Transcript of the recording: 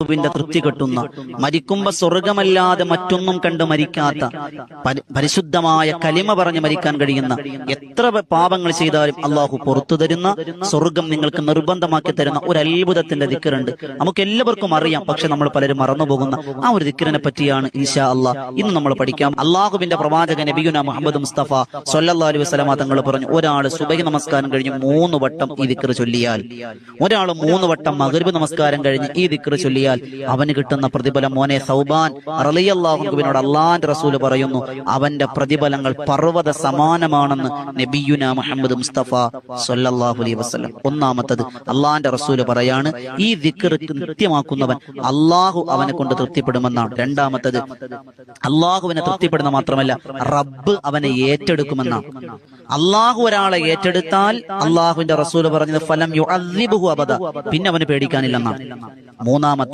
ിന്റെ തൃപ്തി കിട്ടുന്ന, മരിക്കുമ്പോ സ്വർഗമല്ലാതെ മറ്റൊന്നും കണ്ട് മരിക്കാത്ത, പരിശുദ്ധമായ കലിമ പറഞ്ഞ് മരിക്കാൻ കഴിയുന്ന, എത്ര പാപങ്ങൾ ചെയ്താലും അള്ളാഹു പുറത്തു തരുന്ന, സ്വർഗം നിങ്ങൾക്ക് നിർബന്ധമാക്കി തരുന്ന ഒരു അത്ഭുതത്തിന്റെ ദിക്റുണ്ട്. നമുക്ക് എല്ലാവർക്കും അറിയാം, പക്ഷെ നമ്മൾ പലരും മറന്നുപോകുന്ന ആ ഒരു ദിക്റിനെ പറ്റിയാണ് ഇൻഷാ അള്ളാഹ് ഇന്ന് നമ്മൾ പഠിക്കാം. അള്ളാഹുവിന്റെ പ്രവാചകൻ നബിയുന മുഹമ്മദ് മുസ്തഫ സ്വല്ലല്ലാഹു അലൈഹി വസല്ലമ തങ്ങൾ പറഞ്ഞു, ഒരാൾ സുബഹി നമസ്കാരം കഴിഞ്ഞ് 3 വട്ടം ഈ ദിക്ർ ചൊല്ലിയാൽ, ഒരാൾ 3 വട്ടം മഗ്രിബ് നമസ്കാരം കഴിഞ്ഞ് ഈ ദിക്ർ ചൊല്ലിയാൽ അവന് കിട്ടുന്ന പ്രതിഫലം, മോനെ സൗബാൻ റളിയല്ലാഹു അൻഹുവിനോട് അള്ളാന്റെ റസൂല് പറയുന്നു, അവന്റെ പ്രതിഫലങ്ങൾ പർവ്വത സമാനമാണെന്ന് നബിയുന മുഹമ്മദ് മുസ്തഫ സ്വല്ലല്ലാഹു അലൈഹി വസല്ലം. ഒന്നാമത്തത് അള്ളാന്റെ റസൂല് പറയാണ്, ഈ ദിക്ർ കൃത്യമാക്കുന്നവൻ അള്ളാഹു അവനെ കൊണ്ട് തൃപ്തിപ്പെടുമെന്നാണ്. രണ്ടാമത്തത് അള്ളാഹുവിനെ തൃപ്തിപ്പെടുന്ന മാത്രമല്ല, റബ്ബ് അവനെ ഏറ്റെടുക്കുമെന്നാണ്. അള്ളാഹു ഒരാളെ ഏറ്റെടുത്താൽ അള്ളാഹുവിന്റെ റസൂല് പറഞ്ഞത് ഫലം യുഅദ്ദിബുഹു അബദ, പിന്നെ അവന് പേടിക്കാനില്ലെന്നാണ്. മൂന്നാമത്തെ